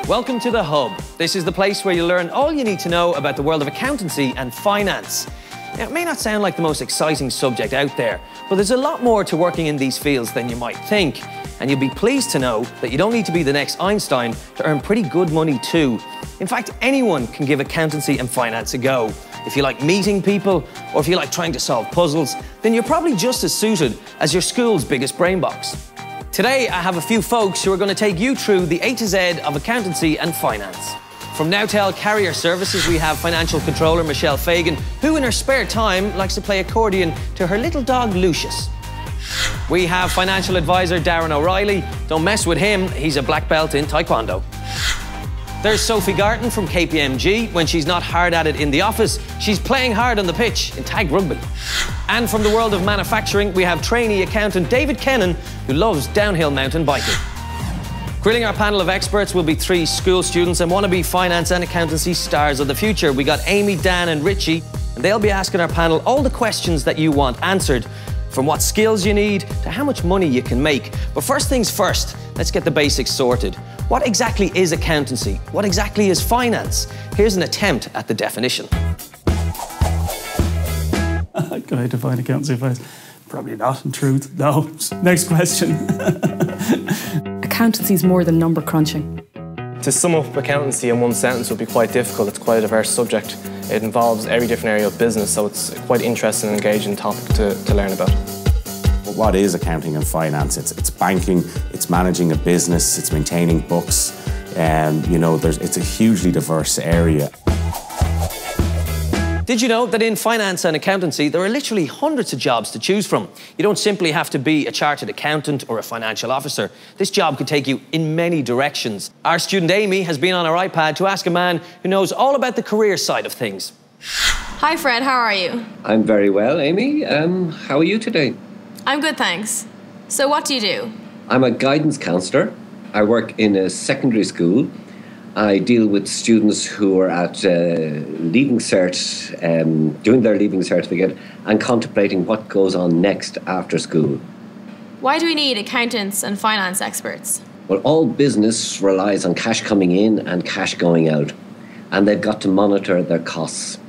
Welcome to The Hub. This is the place where you learn all you need to know about the world of accountancy and finance. Now, it may not sound like the most exciting subject out there, but there's a lot more to working in these fields than you might think. And you'll be pleased to know that you don't need to be the next Einstein to earn pretty good money too. In fact, anyone can give accountancy and finance a go. If you like meeting people, or if you like trying to solve puzzles, then you're probably just as suited as your school's biggest brain box. Today, I have a few folks who are going to take you through the A to Z of accountancy and finance. From Nowtel Carrier Services, we have financial controller Michelle Fagan, who in her spare time likes to play accordion to her little dog Lucius. We have financial advisor Darren O'Reilly. Don't mess with him, he's a black belt in Taekwondo. There's Sophie Garton from KPMG. When she's not hard at it in the office, she's playing hard on the pitch in tag rugby. And from the world of manufacturing, we have trainee accountant David Kennan, who loves downhill mountain biking. Grilling our panel of experts will be 3 school students and wannabe finance and accountancy stars of the future. We got Amy, Dan and Richie, and they'll be asking our panel all the questions that you want answered, from what skills you need to how much money you can make. But first things first, let's get the basics sorted. What exactly is accountancy? What exactly is finance? Here's an attempt at the definition. Can I define accountancy first? Probably not, in truth. No. Next question. Accountancy is more than number crunching. To sum up accountancy in one sentence would be quite difficult. It's quite a diverse subject. It involves every different area of business, so it's quite interesting and engaging topic to learn about. What is accounting and finance? It's banking, it's managing a business, it's maintaining books, you know, it's a hugely diverse area. Did you know that in finance and accountancy, there are literally hundreds of jobs to choose from? You don't simply have to be a chartered accountant or a financial officer. This job could take you in many directions. Our student Amy has been on her iPad to ask a man who knows all about the career side of things. Hi Fred, how are you? I'm very well, Amy. How are you today? I'm good, thanks. So what do you do? I'm a guidance counsellor. I work in a secondary school. I deal with students who are at Leaving Cert, doing their Leaving Certificate and contemplating what goes on next after school. Why do we need accountants and finance experts? Well, all business relies on cash coming in and cash going out, and they've got to monitor their costs.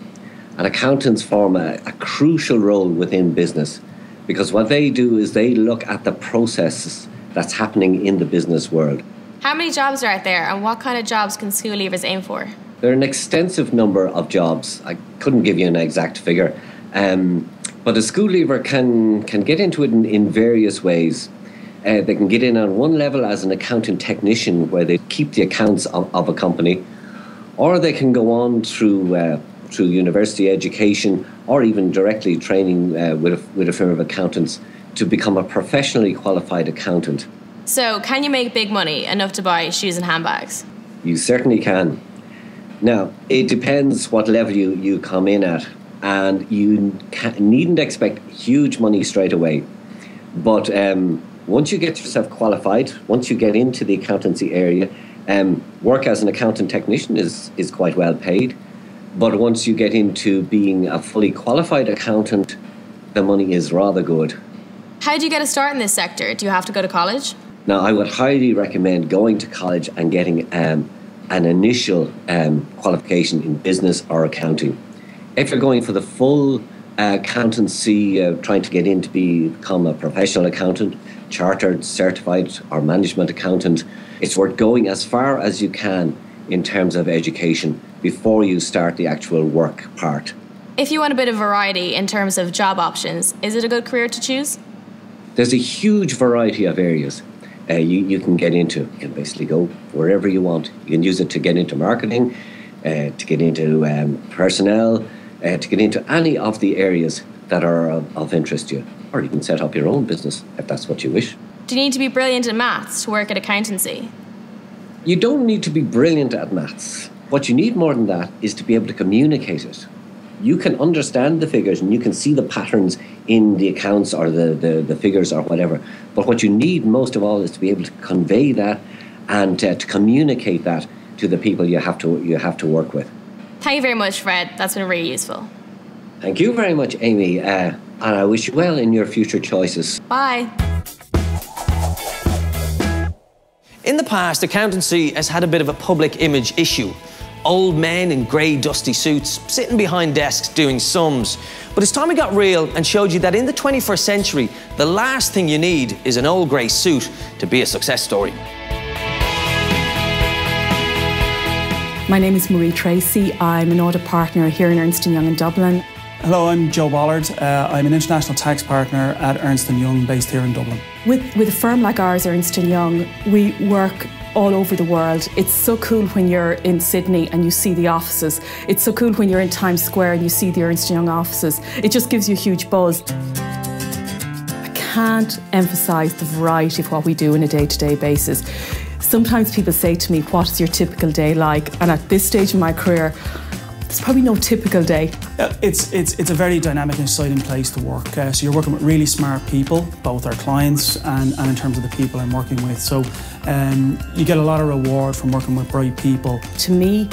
And accountants form a crucial role within business, because what they do is they look at the processes that's happening in the business world. How many jobs are out there, and what kind of jobs can school leavers aim for? There are an extensive number of jobs. I couldn't give you an exact figure, but a school leaver can get into it in various ways. They can get in on one level as an accounting technician, where they keep the accounts of a company, or they can go on through university education, or even directly training with a firm of accountants to become a professionally qualified accountant. So, can you make big money, enough to buy shoes and handbags? You certainly can. Now, it depends what level you come in at, and you needn't expect huge money straight away. But once you get yourself qualified, once you get into the accountancy area, work as an accountant technician is quite well paid. But once you get into being a fully qualified accountant, the money is rather good. How do you get a start in this sector? Do you have to go to college? Now, I would highly recommend going to college and getting an initial qualification in business or accounting. If you're going for the full accountancy, trying to get in to become a professional accountant, chartered, certified or management accountant, it's worth going as far as you can in terms of education before you start the actual work part. If you want a bit of variety in terms of job options, is it a good career to choose? There's a huge variety of areas you can get into. You can basically go wherever you want. You can use it to get into marketing, to get into personnel, to get into any of the areas that are of interest to you. Or you can set up your own business if that's what you wish. Do you need to be brilliant in maths to work at accountancy? You don't need to be brilliant at maths. What you need more than that is to be able to communicate it. You can understand the figures and you can see the patterns in the accounts or the figures or whatever. But what you need most of all is to be able to convey that and to communicate that to the people you have to work with. Thank you very much, Fred. That's been really useful. Thank you very much, Amy. And I wish you well in your future choices. Bye. In the past, accountancy has had a bit of a public image issue. Old men in grey, dusty suits, sitting behind desks doing sums. But it's time we got real and showed you that in the 21st century, the last thing you need is an old grey suit to be a success story. My name is Marie Tracy. I'm an audit partner here in Ernst & Young in Dublin. Hello, I'm Joe Bollard. I'm an international tax partner at Ernst & Young based here in Dublin. With a firm like ours, Ernst & Young, we work all over the world. It's so cool when you're in Sydney and you see the offices. It's so cool when you're in Times Square and you see the Ernst & Young offices. It just gives you a huge buzz. I can't emphasise the variety of what we do on a day-to-day basis. Sometimes people say to me, what is your typical day like? And at this stage in my career, there's probably no typical day. It's a very dynamic and exciting place to work. So you're working with really smart people, both our clients and in terms of the people I'm working with. So you get a lot of reward from working with bright people. To me,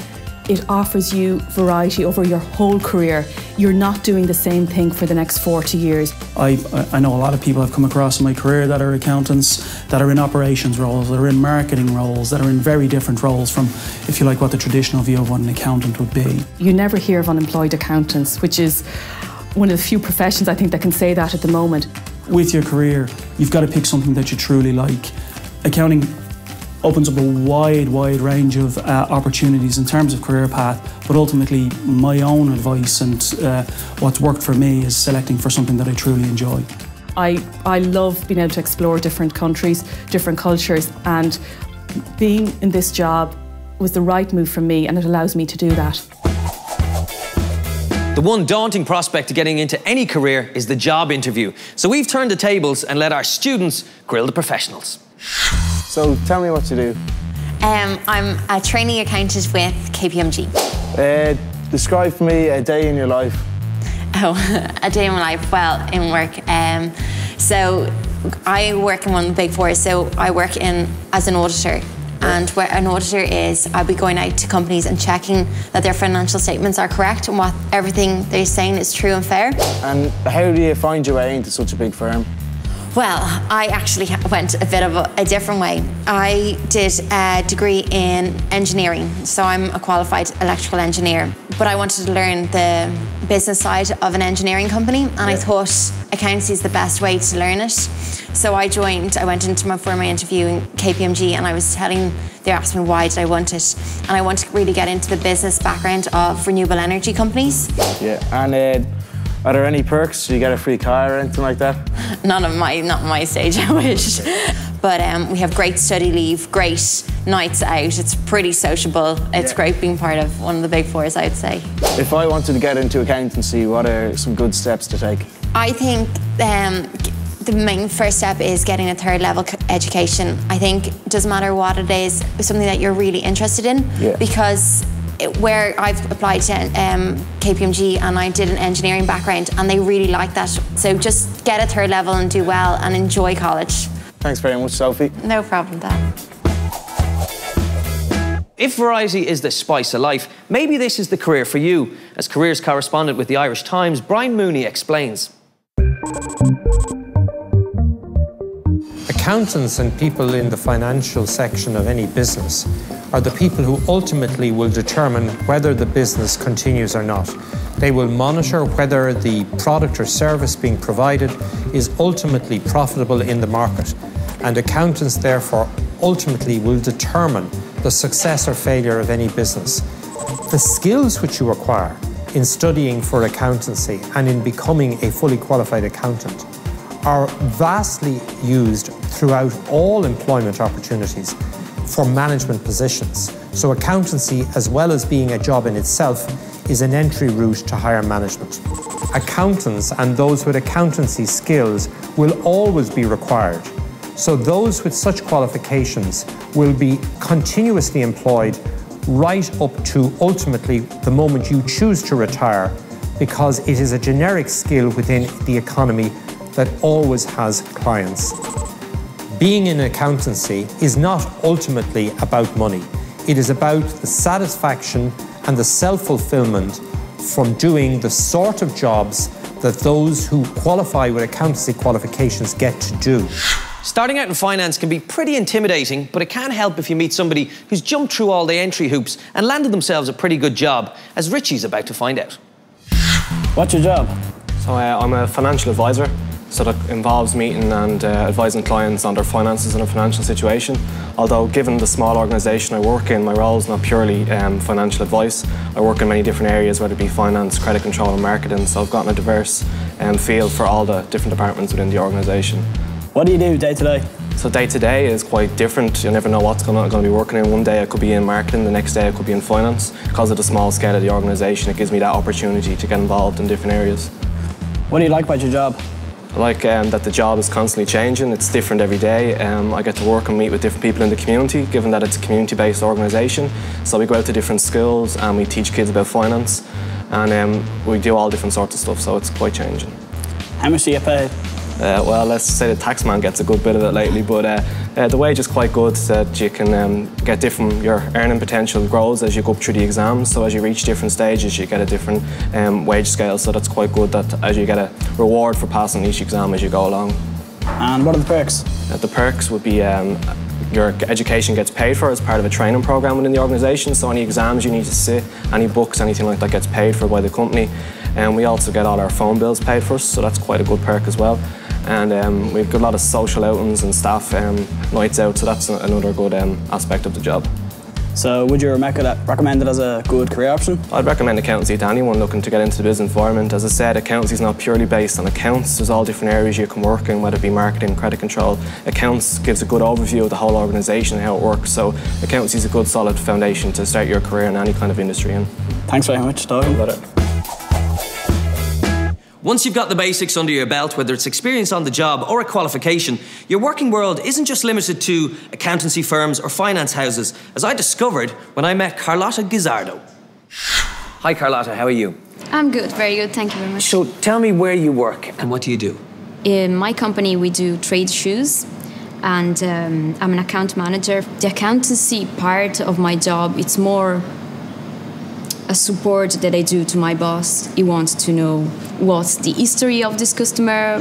it offers you variety over your whole career. You're not doing the same thing for the next 40 years. I know a lot of people I've come across in my career that are accountants, that are in operations roles, that are in marketing roles, that are in very different roles from, if you like, what the traditional view of what an accountant would be. You never hear of unemployed accountants, which is one of the few professions I think that can say that at the moment. With your career, you've got to pick something that you truly like. Accounting opens up a wide range of opportunities in terms of career path, but ultimately my own advice and what's worked for me is selecting for something that I truly enjoy. I love being able to explore different countries, different cultures, and being in this job was the right move for me, and it allows me to do that. The one daunting prospect to getting into any career is the job interview. So we've turned the tables and let our students grill the professionals. So tell me what to do. I'm a trainee accountant with KPMG. Describe for me a day in your life. Oh, a day in my life, well, in work. So I work in one of the big four, so I work as an auditor. And where an auditor is, I'll be going out to companies and checking that their financial statements are correct and what everything they're saying is true and fair. And how do you find your way into such a big firm? Well, I actually went a bit of a different way. I did a degree in engineering, so I'm a qualified electrical engineer. But I wanted to learn the business side of an engineering company, and I thought accountancy is the best way to learn it. So I went into my formal interview in KPMG, and they asked me why did I want it. And I wanted to really get into the business background of renewable energy companies. Yeah, and are there any perks? Do you get a free car or anything like that? Not at my stage, I wish. But we have great study leave, great nights out. It's pretty sociable. It's great being part of one of the big fours, I'd say. If I wanted to get into accountancy, what are some good steps to take? I think the main first step is getting a third level education. I think it doesn't matter what it is, something that you're really interested in. Yeah. Because where I've applied to KPMG and I did an engineering background and they really like that. So just get a third level and do well and enjoy college. Thanks very much, Sophie. No problem, Dan. If variety is the spice of life, maybe this is the career for you. As careers correspondent with the Irish Times, Brian Mooney explains. Accountants and people in the financial section of any business are the people who ultimately will determine whether the business continues or not. They will monitor whether the product or service being provided is ultimately profitable in the market. And accountants, therefore, ultimately will determine the success or failure of any business. The skills which you acquire in studying for accountancy and in becoming a fully qualified accountant are vastly used throughout all employment opportunities for management positions. So accountancy, as well as being a job in itself, is an entry route to higher management. Accountants and those with accountancy skills will always be required. So those with such qualifications will be continuously employed right up to ultimately the moment you choose to retire, because it is a generic skill within the economy that always has clients. Being in accountancy is not ultimately about money. It is about the satisfaction and the self-fulfillment from doing the sort of jobs that those who qualify with accountancy qualifications get to do. Starting out in finance can be pretty intimidating, but it can help if you meet somebody who's jumped through all the entry hoops and landed themselves a pretty good job, as Richie's about to find out. What's your job? So I'm a financial advisor, so that involves meeting and advising clients on their finances and their financial situation. Although given the small organisation I work in, my role is not purely financial advice. I work in many different areas, whether it be finance, credit control and marketing, so I've gotten a diverse feel for all the different departments within the organisation. What do you do day to day? So day to day is quite different. You never know what's going to be working in. One day I could be in marketing, the next day I could be in finance. Because of the small scale of the organisation, it gives me that opportunity to get involved in different areas. What do you like about your job? I like that the job is constantly changing. It's different every day. I get to work and meet with different people in the community, given that it's a community-based organisation. So we go out to different schools and we teach kids about finance, and we do all different sorts of stuff, so it's quite changing. How much do you get paid? Well, let's say the tax man gets a good bit of it lately, but the wage is quite good, that you can get different, your earning potential grows as you go up through the exams, so as you reach different stages you get a different wage scale, so that's quite good that as you get a reward for passing each exam as you go along. And what are the perks? The perks would be your education gets paid for as part of a training programme within the organisation, so any exams you need to sit, any books, anything like that gets paid for by the company. And we also get all our phone bills paid for us, so that's quite a good perk as well. And we've got a lot of social outings and staff nights out, so that's another good aspect of the job. So would you recommend it as a good career option? I'd recommend accountancy to anyone looking to get into the business environment. As I said, accountancy is not purely based on accounts. There's all different areas you can work in, whether it be marketing, credit control. Accounts gives a good overview of the whole organisation and how it works, so accountancy is a good solid foundation to start your career in any kind of industry in. Thanks very much, talking about it. Once you've got the basics under your belt, whether it's experience on the job or a qualification, your working world isn't just limited to accountancy firms or finance houses, as I discovered when I met Carlotta Guisardo. Hi Carlotta, how are you? I'm good, very good, thank you very much. So tell me where you work and what do you do? In my company we do trade shoes, and I'm an account manager. The accountancy part of my job, it's more a support that I do to my boss. He wants to know what's the history of this customer,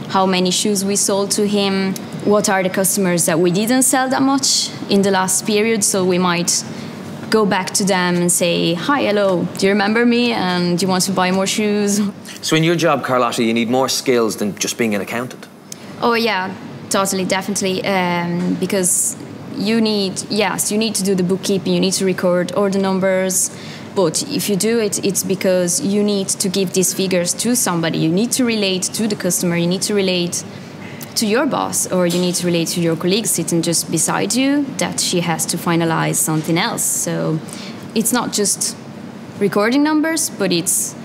how many shoes we sold to him, what are the customers that we didn't sell that much in the last period, so we might go back to them and say, hi, hello, do you remember me and do you want to buy more shoes? So in your job, Carlotta, you need more skills than just being an accountant? Oh yeah, totally, definitely, because you need to do the bookkeeping, you need to record all the numbers. But if you do it, it's because you need to give these figures to somebody. You need to relate to the customer, you need to relate to your boss, or you need to relate to your colleague sitting just beside you that she has to finalize something else. So it's not just recording numbers, but it's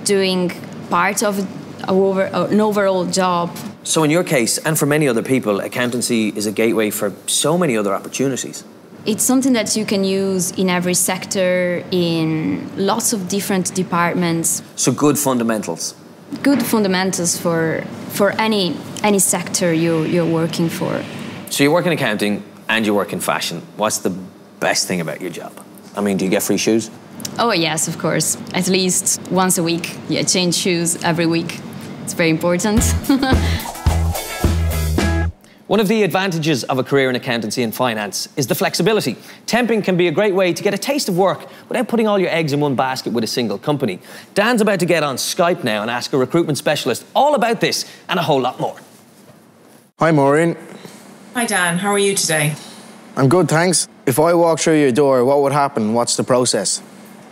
doing part of an overall job. So in your case, and for many other people, accountancy is a gateway for so many other opportunities. It's something that you can use in every sector, in lots of different departments. So good fundamentals. Good fundamentals for any sector you're working for. So you work in accounting and you work in fashion. What's the best thing about your job? I mean, do you get free shoes? Oh yes, of course. At least once a week. Yeah, change shoes every week. It's very important. One of the advantages of a career in accountancy and finance is the flexibility. Temping can be a great way to get a taste of work without putting all your eggs in one basket with a single company. Dan's about to get on Skype now and ask a recruitment specialist all about this and a whole lot more. Hi Maureen. Hi Dan, how are you today? I'm good, thanks. If I walk through your door, what would happen? What's the process?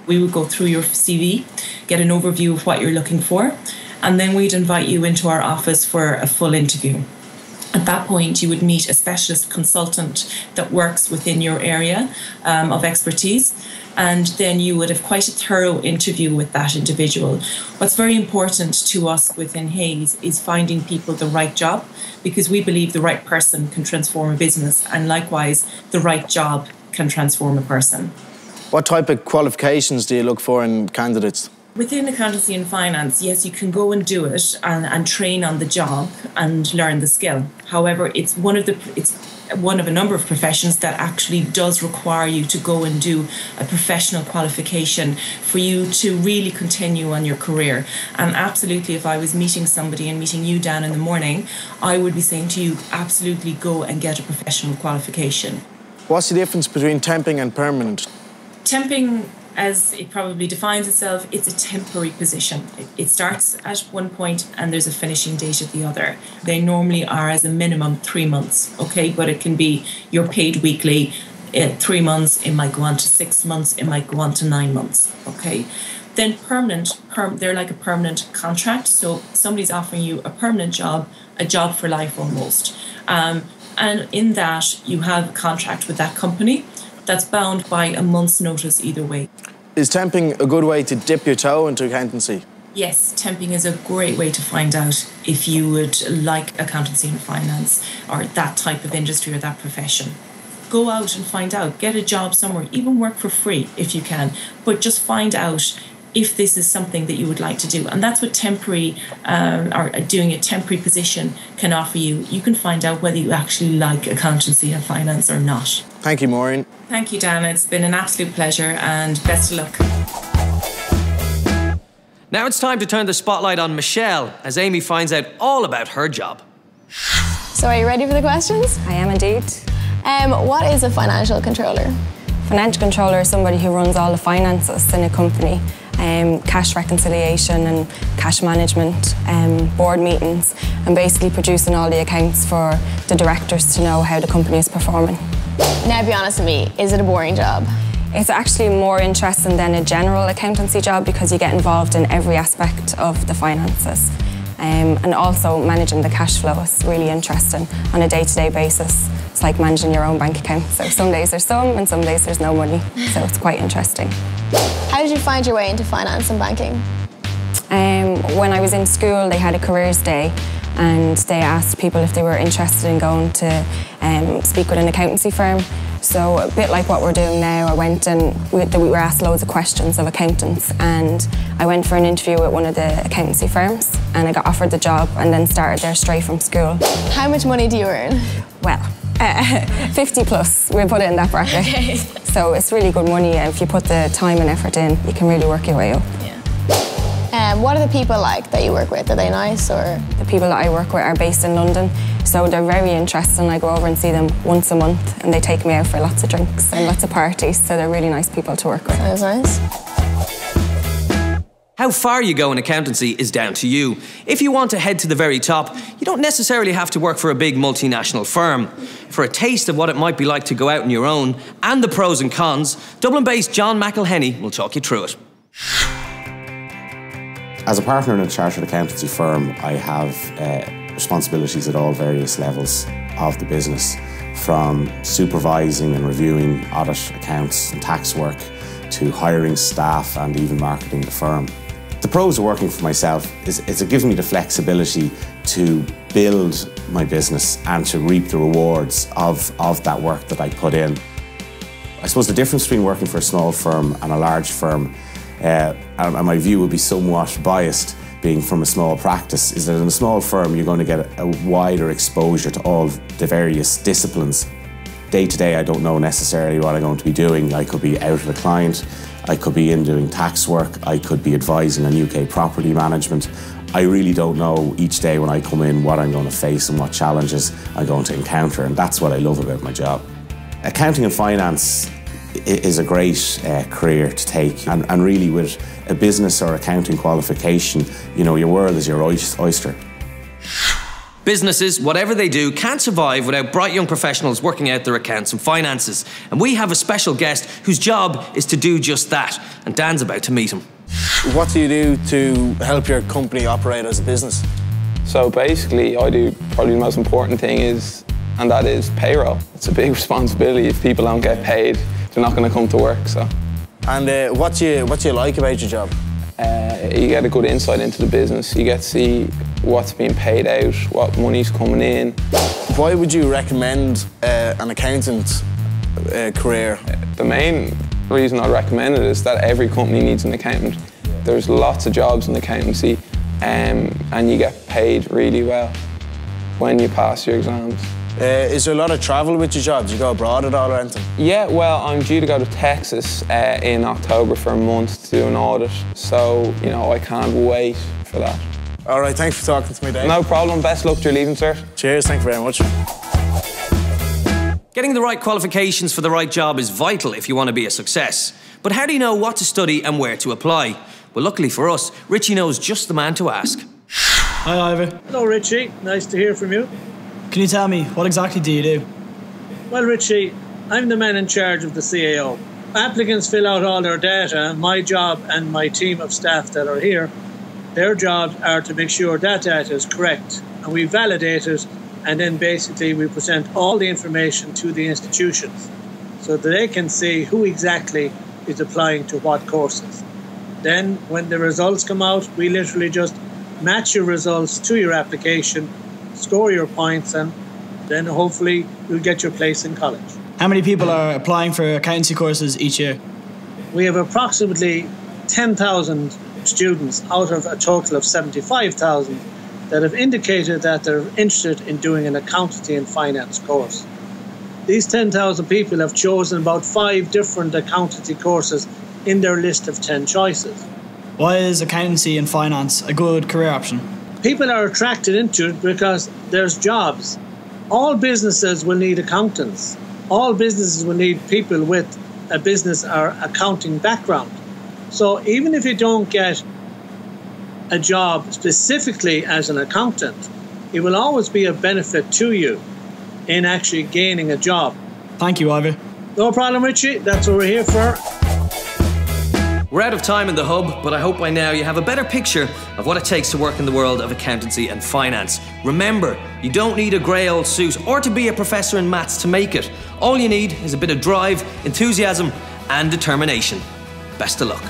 We would go through your CV, get an overview of what you're looking for, and then we'd invite you into our office for a full interview. At that point, you would meet a specialist consultant that works within your area of expertise, and then you would have quite a thorough interview with that individual. What's very important to us within Hays is finding people the right job, because we believe the right person can transform a business, and likewise, the right job can transform a person. What type of qualifications do you look for in candidates? Within accountancy and finance, yes, you can go and do it and train on the job and learn the skill. However, it's one of a number of professions that actually does require you to go and do a professional qualification for you to really continue on your career. And absolutely, if I was meeting somebody and meeting you, Dan, in the morning, I would be saying to you, absolutely go and get a professional qualification. What's the difference between temping and permanent? Temping, as it probably defines itself, it's a temporary position. It starts at one point and there's a finishing date at the other. They normally are as a minimum 3 months, okay? But it can be you're paid weekly, 3 months, it might go on to 6 months, it might go on to 9 months, okay? Then permanent, they're like a permanent contract. So somebody's offering you a permanent job, a job for life almost. And in that, you have a contract with that company that's bound by a month's notice either way. Is temping a good way to dip your toe into accountancy? Yes, temping is a great way to find out if you would like accountancy and finance or that type of industry or that profession. Go out and find out, get a job somewhere, even work for free if you can, but just find out if this is something that you would like to do. And that's what temporary or doing a temporary position can offer you. You can find out whether you actually like accountancy and finance or not. Thank you, Maureen. Thank you, Dan. It's been an absolute pleasure and best of luck. Now it's time to turn the spotlight on Michelle as Amy finds out all about her job. So are you ready for the questions? I am indeed. What is a financial controller? Financial controller is somebody who runs all the finances in a company. Cash reconciliation and cash management, board meetings, and basically producing all the accounts for the directors to know how the company is performing. Now be honest with me, is it a boring job? It's actually more interesting than a general accountancy job because you get involved in every aspect of the finances. And also managing the cash flow is really interesting on a day-to-day basis. It's like managing your own bank account. So some days there's some and some days there's no money. So it's quite interesting. How did you find your way into finance and banking? When I was in school, they had a careers day and they asked people if they were interested in going to speak with an accountancy firm. So a bit like what we're doing now, I went and we were asked loads of questions of accountants, and I went for an interview with one of the accountancy firms and I got offered the job and then started there straight from school. How much money do you earn? Well, 50 plus, we'll put it in that bracket. Okay. So it's really good money, and if you put the time and effort in, you can really work your way up. What are the people like that you work with? Are they nice or? The people that I work with are based in London, so they're very interesting. I go over and see them once a month and they take me out for lots of drinks and lots of parties, so they're really nice people to work with. Sounds nice. How far you go in accountancy is down to you. If you want to head to the very top, you don't necessarily have to work for a big multinational firm. For a taste of what it might be like to go out on your own and the pros and cons, Dublin-based John McElhenney will talk you through it. As a partner in a chartered accountancy firm, I have responsibilities at all various levels of the business, from supervising and reviewing audit accounts and tax work to hiring staff and even marketing the firm. The pros of working for myself is it gives me the flexibility to build my business and to reap the rewards of that work that I put in. I suppose the difference between working for a small firm and a large firm, and my view would be somewhat biased being from a small practice, is that in a small firm you're going to get a wider exposure to all the various disciplines. Day to day I don't know necessarily what I'm going to be doing. I could be out with a client, I could be in doing tax work, I could be advising on UK property management. I really don't know each day when I come in what I'm going to face and what challenges I'm going to encounter, and that's what I love about my job. Accounting and finance is a great career to take, and really with a business or accounting qualification, you know, your world is your oyster. Businesses, whatever they do, can't survive without bright young professionals working out their accounts and finances. And we have a special guest whose job is to do just that, and Dan's about to meet him. What do you do to help your company operate as a business? So basically, I do probably the most important thing and that is payroll. It's a big responsibility. If people don't get paid, they're not going to come to work. So. And what do you like about your job? You get a good insight into the business. You get to see what's being paid out, what money's coming in. Why would you recommend an accountant career? The main reason I recommend it is that every company needs an accountant. There's lots of jobs in accountancy, and you get paid really well. when you pass your exams. Is there a lot of travel with your job? Do you go abroad at all or anything? Yeah, well, I'm due to go to Texas in October for a month to do an audit, so, you know, I can't wait for that. All right, thanks for talking to me, Dave. No problem. Best luck to your leaving cert. Cheers, thank you very much. Getting the right qualifications for the right job is vital if you want to be a success. But how do you know what to study and where to apply? Well, luckily for us, Richie knows just the man to ask. Hi, Ivor. Hello, Richie. Nice to hear from you. Can you tell me, what exactly do you do? Well, Richie, I'm the man in charge of the CAO. Applicants fill out all their data. My job and my team of staff that are here, their jobs are to make sure that data is correct. And we validate it, and then basically we present all the information to the institutions so that they can see who exactly is applying to what courses. Then, when the results come out, we literally just match your results to your application, score your points, and then hopefully you'll get your place in college. How many people are applying for accountancy courses each year? We have approximately 10,000 students out of a total of 75,000 that have indicated that they're interested in doing an accountancy and finance course. These 10,000 people have chosen about 5 different accountancy courses in their list of 10 choices. Why is accountancy and finance a good career option? People are attracted into it because there's jobs. All businesses will need accountants. All businesses will need people with a business or accounting background. So even if you don't get a job specifically as an accountant, it will always be a benefit to you in actually gaining a job. Thank you, Ivor. No problem, Richie. That's what we're here for. We're out of time in the hub, but I hope by now you have a better picture of what it takes to work in the world of accountancy and finance. Remember, you don't need a grey old suit or to be a professor in maths to make it. All you need is a bit of drive, enthusiasm and determination. Best of luck.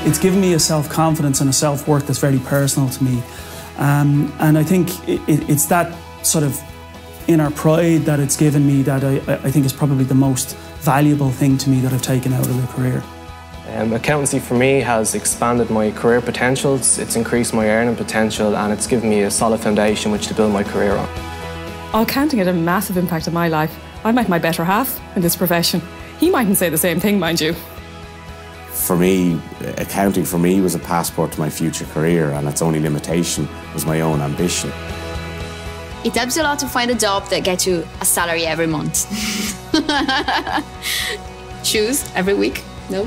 It's given me a self-confidence and a self-worth that's very personal to me. And I think it's that sort of inner pride that it's given me that I think is probably the most valuable thing to me that I've taken out of the career. Accountancy for me has expanded my career potentials, it's increased my earning potential, and it's given me a solid foundation which to build my career on. Accounting had a massive impact on my life. I met my better half in this profession. He mightn't say the same thing, mind you. For me, accounting for me was a passport to my future career, and its only limitation was my own ambition. It helps you a lot to find a job that gets you a salary every month. Shoes every week? No.